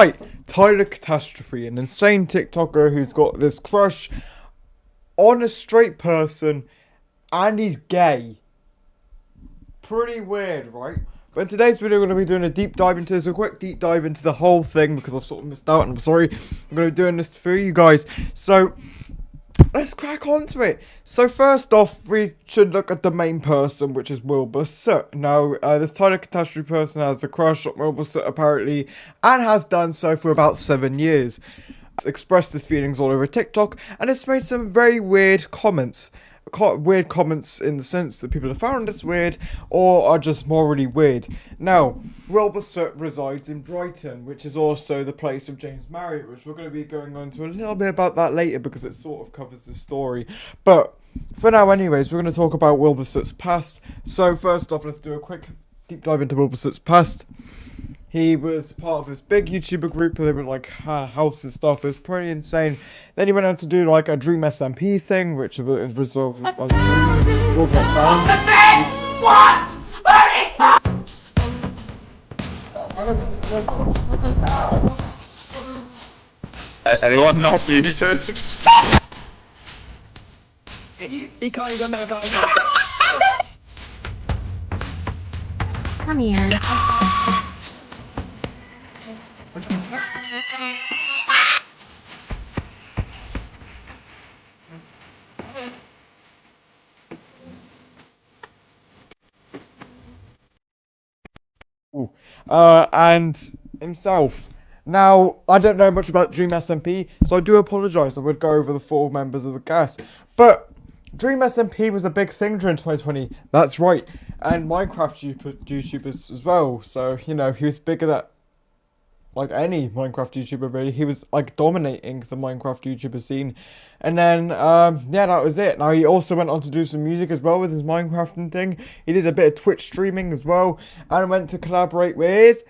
Right, Tyler Catastrophe, an insane TikToker who's got this crush on a straight person, and he's gay. Pretty weird, right? But in today's video, we're going to be doing a deep dive into this, a quick deep dive into the whole thing, because I've sort of missed out, and I'm sorry. I'm going to be doing this for you guys. So, let's crack on to it. So first off, we should look at the main person, which is Wilbur Soot. Now, this Tyler Catastrophe person has a crush on Wilbur Soot apparently, and has done so for about 7 years. It's expressed his feelings all over TikTok, and it's made some very weird comments. Weird comments in the sense that people have found this weird, or are just morally weird. Now, Wilbur Soot resides in Brighton, which is also the place of James Marriott, which we're going to be going on to a little bit about that later, because it sort of covers the story. But, for now anyways, we're going to talk about Wilbur Soot's past. So, first off, let's do a quick deep dive into Wilbur Soot's past. He was part of this big YouTuber group where they were like house and stuff. It was pretty insane. Then he went on to do like a Dream SMP thing, which was resolved as What? Anyone not muted? He can't even make eye Come here. And himself. Now, I don't know much about Dream SMP, so I do apologise. I would go over the 4 members of the cast. But Dream SMP was a big thing during 2020. That's right. And Minecraft YouTubers as well. So, you know, he was bigger than like any Minecraft YouTuber really. He was like dominating the Minecraft YouTuber scene. And then yeah, that was it. Now he also went on to do some music as well with his Minecrafting thing. He did a bit of Twitch streaming as well, and went to collaborate with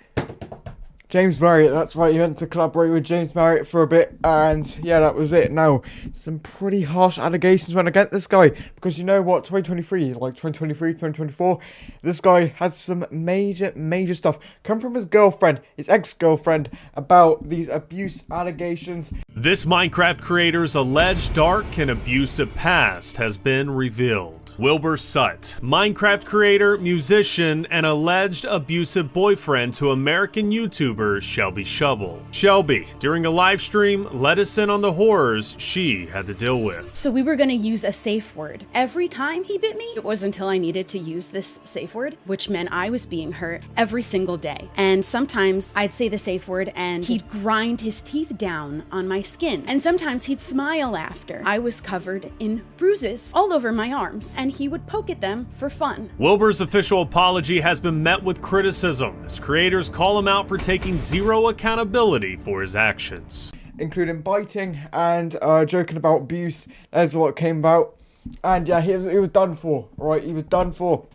James Marriott. That's right, he went to collaborate with James Marriott for a bit, and yeah, that was it. Now, some pretty harsh allegations went against this guy, because you know what, 2023, like 2023, 2024, this guy had some major stuff come from his girlfriend, his ex-girlfriend, about these abuse allegations. This Minecraft creator's alleged dark and abusive past has been revealed. Wilbur Soot, Minecraft creator, musician, and alleged abusive boyfriend to American YouTuber Shelby Shovel. Shelby, during a live stream, let us in on the horrors she had to deal with. So we were gonna use a safe word. Every time he bit me, it was until I needed to use this safe word, which meant I was being hurt every single day. And sometimes I'd say the safe word and he'd grind his teeth down on my skin. And sometimes he'd smile after. I was covered in bruises all over my arms, and he would poke at them for fun. Wilbur's official apology has been met with criticism, as creators call him out for taking zero accountability for his actions. Including biting and joking about abuse. That's what came about. And yeah, he was done for, right? He was done for.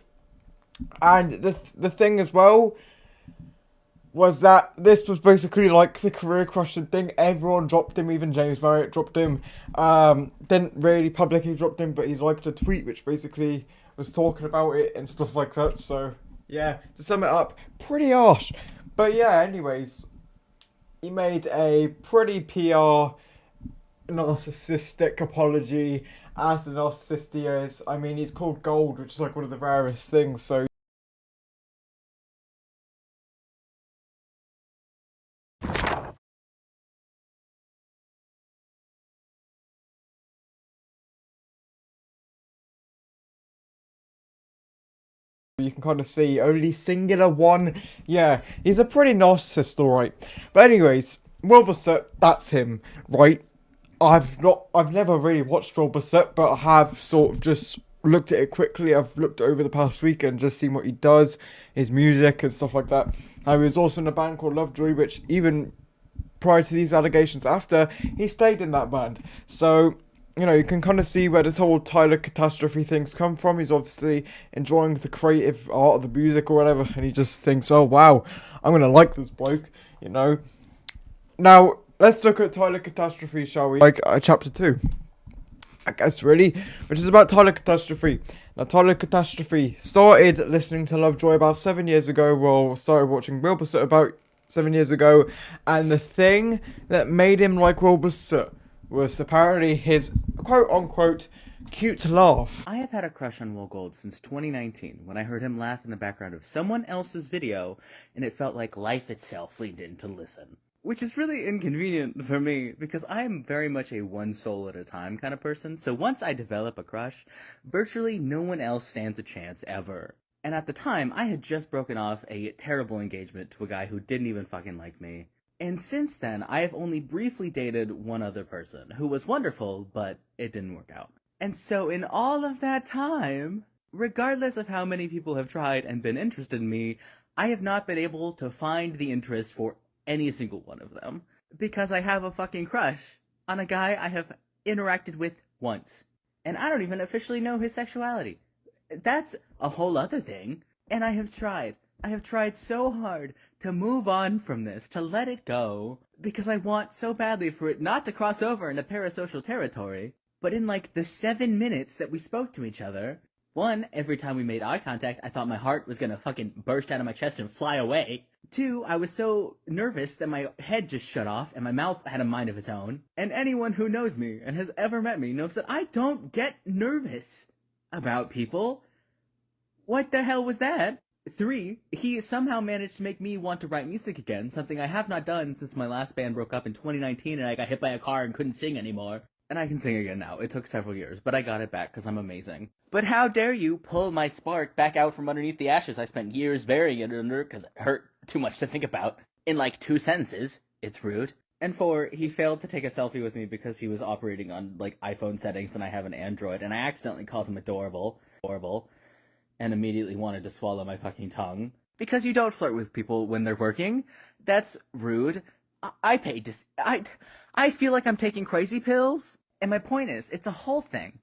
And the thing as well was that this was basically like the career crushing thing. Everyone dropped him, even James Marriott dropped him. Didn't really publicly drop him, but he liked a tweet which basically was talking about it and stuff like that. So yeah, to sum it up, pretty harsh. But yeah, anyways, he made a pretty PR narcissistic apology, as the narcissist he is. I mean, he's called gold, which is like one of the rarest things, so you can kind of see only singular one. Yeah, he's a pretty narcissist, alright. But anyways, Wilbur Soot, that's him, right? I've never really watched Wilbur Soot, but I have sort of just looked at it quickly. I've looked over the past week and just seen what he does, his music and stuff like that. He was also in a band called Lovejoy, which even prior to these allegations, after, he stayed in that band. So, you know, you can kind of see where this whole Tyler Catastrophe thing's come from. He's obviously enjoying the creative art of the music or whatever, and he just thinks, oh wow, I'm gonna like this bloke, you know. Now, let's look at Tyler Catastrophe, shall we? Like, chapter 2, I guess, really, which is about Tyler Catastrophe. Now, Tyler Catastrophe started listening to Lovejoy about 7 years ago, well, started watching Wilbur Soot about 7 years ago, and the thing that made him like Wilbur Soot was apparently his quote-unquote cute laugh. I have had a crush on Will Gold since 2019, when I heard him laugh in the background of someone else's video, and it felt like life itself leaned in to listen. Which is really inconvenient for me, because I am very much a one soul at a time kind of person, so once I develop a crush, virtually no one else stands a chance ever. And at the time, I had just broken off a terrible engagement to a guy who didn't even fucking like me. And since then, I have only briefly dated one other person, who was wonderful, but it didn't work out. And so in all of that time, regardless of how many people have tried and been interested in me, I have not been able to find the interest for any single one of them. Because I have a fucking crush on a guy I have interacted with once. And I don't even officially know his sexuality. That's a whole other thing. And I have tried so hard to move on from this, to let it go, because I want so badly for it not to cross over into parasocial territory. But in like the 7 minutes that we spoke to each other, one, every time we made eye contact, I thought my heart was gonna fucking burst out of my chest and fly away. Two, I was so nervous that my head just shut off and my mouth had a mind of its own. And anyone who knows me and has ever met me knows that I don't get nervous about people. What the hell was that? Three, he somehow managed to make me want to write music again, something I have not done since my last band broke up in 2019 and I got hit by a car and couldn't sing anymore. And I can sing again now. It took several years, but I got it back because I'm amazing. But how dare you pull my spark back out from underneath the ashes I spent years burying it under because it hurt too much to think about. In like 2 sentences. It's rude. And 4, he failed to take a selfie with me because he was operating on like iPhone settings and I have an Android, and I accidentally called him adorable, and immediately wanted to swallow my fucking tongue. Because you don't flirt with people when they're working. That's rude. I paid to... I feel like I'm taking crazy pills. And my point is, it's a whole thing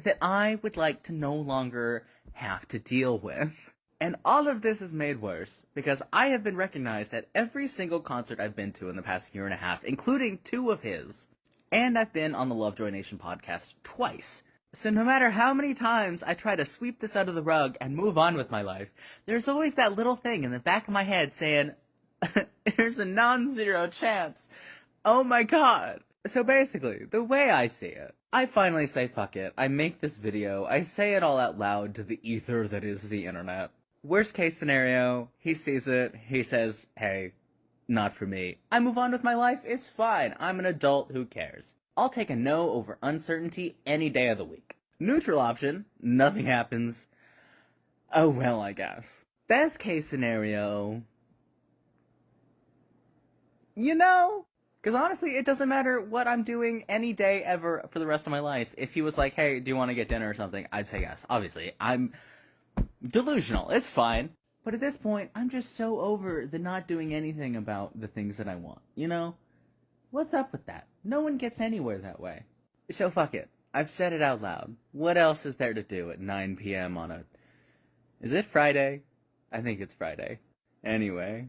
that I would like to no longer have to deal with. And all of this is made worse because I have been recognized at every single concert I've been to in the past year and a half, including 2 of his. And I've been on the Lovejoy Nation podcast twice. So no matter how many times I try to sweep this out of the rug and move on with my life, there's always that little thing in the back of my head saying, there's a non-zero chance. Oh my god. So basically, the way I see it, I finally say fuck it. I make this video. I say it all out loud to the ether that is the internet. Worst case scenario, he sees it. He says, hey, not for me. I move on with my life. It's fine. I'm an adult. Who cares? I'll take a no over uncertainty any day of the week. Neutral option. Nothing happens. Oh well, I guess. Best case scenario... You know? Because honestly, it doesn't matter what I'm doing any day ever for the rest of my life. If he was like, hey, do you want to get dinner or something? I'd say yes. Obviously, I'm delusional. It's fine. But at this point, I'm just so over the not doing anything about the things that I want. You know? What's up with that? No one gets anywhere that way. So fuck it. I've said it out loud. What else is there to do at 9 p.m. on a... Is it Friday? I think it's Friday. Anyway...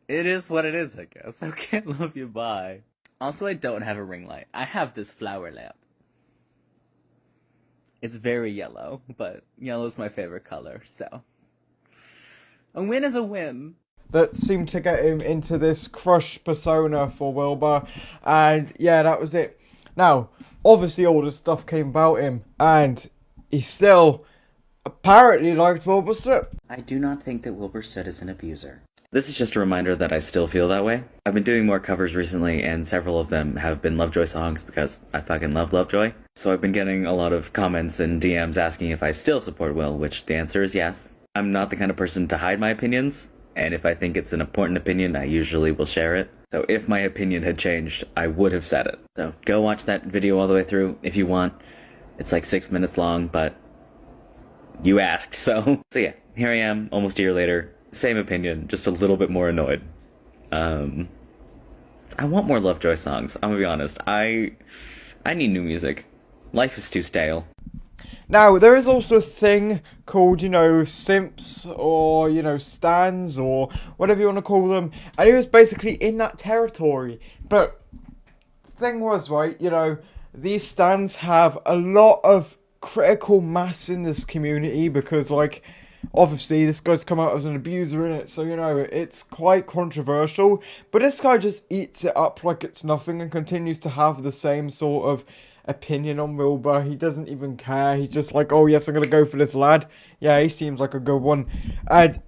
It is what it is, I guess. Okay, love you, bye. Also, I don't have a ring light. I have this flower lamp. It's very yellow, but yellow's my favorite color, so... A win is a win. That seemed to get him into this crush persona for Wilbur, and yeah, that was it. Now, obviously all this stuff came about him, and he still apparently liked Wilbur Soot. I do not think that Wilbur Soot is an abuser. This is just a reminder that I still feel that way. I've been doing more covers recently, and several of them have been Lovejoy songs because I fucking love Lovejoy. So I've been getting a lot of comments and DMs asking if I still support Will, which the answer is yes. I'm not the kind of person to hide my opinions, and if I think it's an important opinion, I usually will share it. So if my opinion had changed, I would have said it. So go watch that video all the way through if you want. It's like 6 minutes long, but you asked, so yeah, here I am, almost a year later. Same opinion, just a little bit more annoyed. I want more Lovejoy songs, I'm gonna be honest. I need new music. Life is too stale. Now, there is also a thing called, simps, or, stans, or whatever you want to call them. And he was basically in that territory. But the thing was, right, these stans have a lot of critical mass in this community because, obviously this guy's come out as an abuser in it, so you know, it's quite controversial. But this guy just eats it up like it's nothing and continues to have the same sort of opinion on Wilbur. He doesn't even care. He's just like, oh yes, I'm gonna go for this lad. Yeah, he seems like a good one. And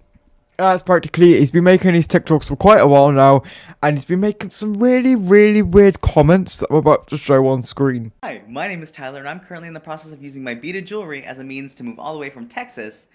that's practically it. He's been making these TikToks for quite a while now, and he's been making some really, really weird comments that I'm about to show on screen. Hi, my name is Tyler, and I'm currently in the process of using my beaded jewelry as a means to move all the way from Texas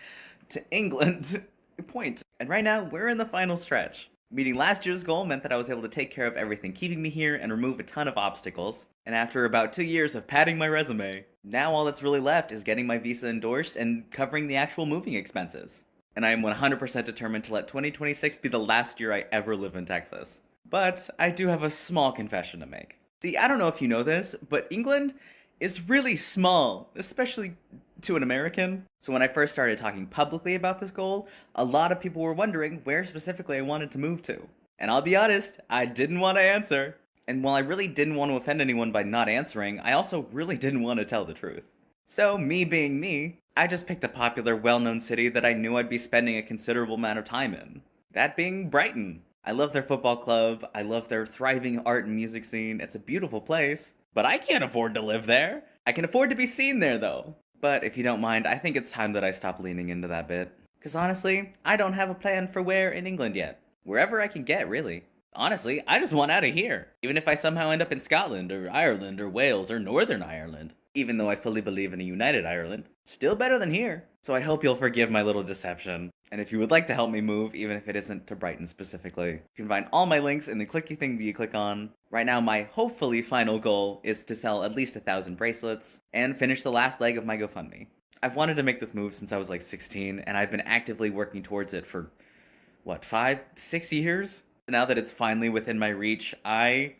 to England. Point. And right now, we're in the final stretch. Meeting last year's goal meant that I was able to take care of everything keeping me here and remove a ton of obstacles. And after about 2 years of padding my resume, now all that's really left is getting my visa endorsed and covering the actual moving expenses. And I am 100% determined to let 2026 be the last year I ever live in Texas. But I do have a small confession to make. See, I don't know if you know this, but England is really small, especially to an American. So when I first started talking publicly about this goal, a lot of people were wondering where specifically I wanted to move to. And I'll be honest, I didn't want to answer. And while I really didn't want to offend anyone by not answering, I also really didn't want to tell the truth. So, me being me, I just picked a popular, well-known city that I knew I'd be spending a considerable amount of time in. That being Brighton. I love their football club, I love their thriving art and music scene, it's a beautiful place. But I can't afford to live there. I can afford to be seen there, though. But if you don't mind, I think it's time that I stop leaning into that bit. Because honestly, I don't have a plan for where in England yet. Wherever I can get, really. Honestly, I just want out of here. Even if I somehow end up in Scotland, or Ireland, or Wales, or Northern Ireland. Even though I fully believe in a united Ireland. Still better than here. So I hope you'll forgive my little deception. And if you would like to help me move, even if it isn't to Brighton specifically, you can find all my links in the clicky thing that you click on. Right now, my hopefully final goal is to sell at least 1,000 bracelets, and finish the last leg of my GoFundMe. I've wanted to make this move since I was like 16, and I've been actively working towards it for, 5-6 years? Now that it's finally within my reach, I'm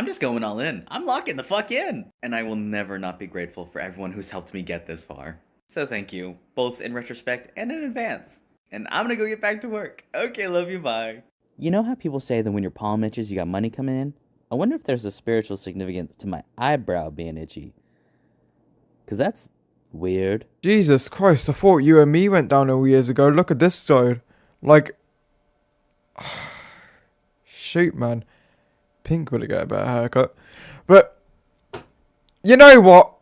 just going all in. I'm locking the fuck in! And I will never not be grateful for everyone who's helped me get this far. So thank you, both in retrospect and in advance. And I'm gonna go get back to work. Okay, love you, bye. You know how people say that when your palm itches, you got money coming in? I wonder if there's a spiritual significance to my eyebrow being itchy. 'Cause that's weird. Jesus Christ, I thought you and me went downhill years ago. Look at this side. Like, shoot, man. Pink would have got a better haircut. But, you know what?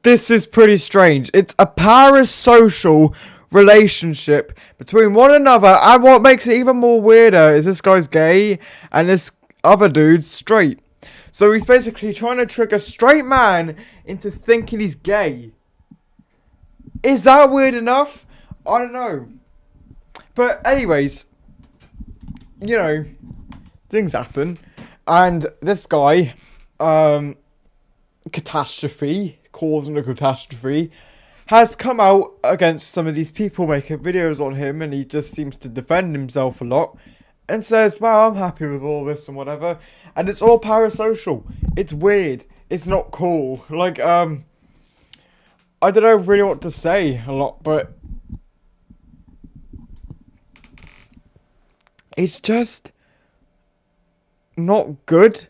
This is pretty strange. It's a parasocial relationship between one another, and what makes it even more weirder is this guy's gay and this other dude's straight. So he's basically trying to trick a straight man into thinking he's gay. Is that weird enough? I don't know. But anyways, you know, things happen, and this guy, Catastrophe, causing a catastrophe, has come out against some of these people making videos on him, and he just seems to defend himself a lot, and says, well, I'm happy with all this and whatever, and it's all parasocial. It's weird. It's not cool. Like, I don't know really what to say a lot, but it's just not good.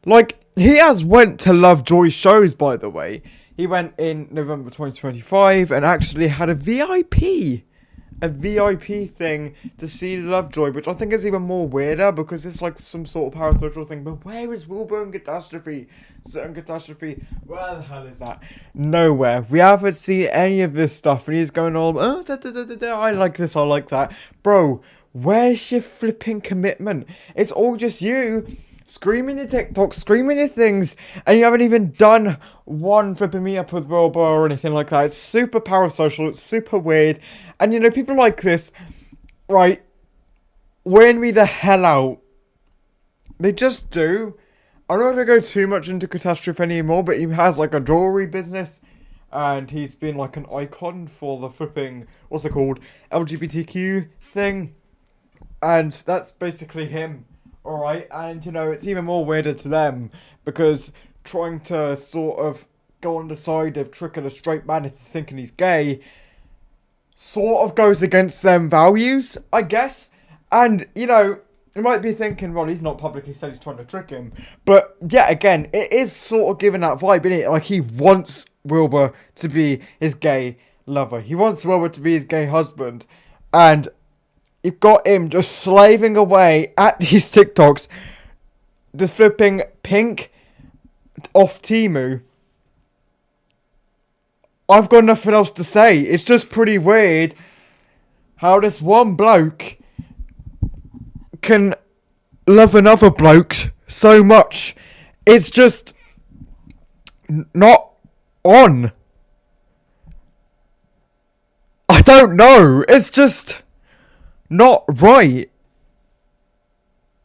Like, he has went to Lovejoy shows, by the way. He went in November 2025 and actually had a VIP thing to see Lovejoy, which I think is even more weirder because it's like some sort of parasocial thing. But where is Wilbur and Catastrophe? Certain Catastrophe, where the hell is that? Nowhere. We haven't seen any of this stuff, and he's going on, I like this, I like that. Bro, where's your flipping commitment? It's all just you screaming your TikTok, screaming your things, and you haven't even done one flipping meetup with Wilbur or anything like that. It's super parasocial, it's super weird, and you know, people like this, right, weird me the hell out. They just do. I'm not going to go too much into Catastrophe anymore, but he has like a jewelry business, and he's been like an icon for the flipping, what's it called, LGBTQ thing, and that's basically him. Alright, and you know, it's even more weirder to them because trying to sort of go on the side of tricking a straight man into thinking he's gay sort of goes against them values, I guess. And, you know, you might be thinking, well, he's not publicly said he's trying to trick him. But, yeah, again, it is sort of giving that vibe, innit? Like, he wants Wilbur to be his gay lover. He wants Wilbur to be his gay husband. And you've got him just slaving away at these TikToks. The flipping pink off Temu. I've got nothing else to say. It's just pretty weird how this one bloke can love another bloke so much. It's just not on. I don't know. It's just not right.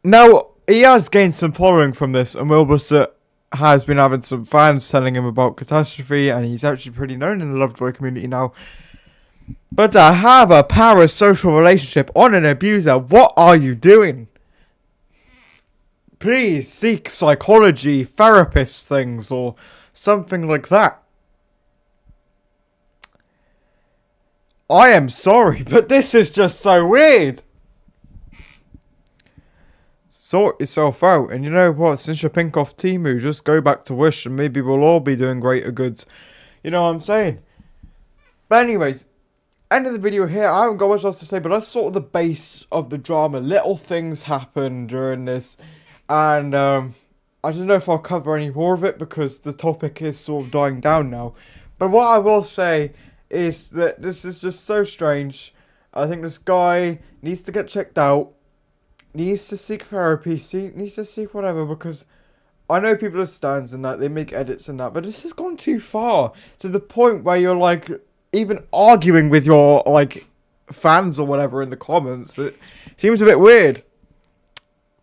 Now, he has gained some following from this, and Wilbur Soot has been having some fans telling him about Catastrophe, and he's actually pretty known in the Lovejoy community now. But to have a parasocial relationship on an abuser, what are you doing? Please seek psychology, therapist things, or something like that. I am sorry, but this is just so weird. Sort yourself out, and you know what, since you're pink off Temu, just go back to Wish and maybe we'll all be doing greater goods. You know what I'm saying? But anyways, end of the video here. I haven't got much else to say, but that's sort of the base of the drama. Little things happen during this, and I don't know if I'll cover any more of it because the topic is sort of dying down now. But what I will say is that this is just so strange. I think this guy needs to get checked out. Needs to seek therapy, needs to seek whatever, because I know people have stands and that, they make edits and that, but this has gone too far, to the point where you're, like, even arguing with your, like, fans or whatever in the comments. It seems a bit weird.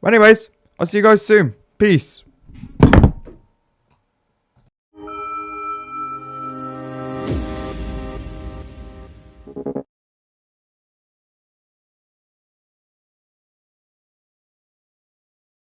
Anyways, I'll see you guys soon. Peace.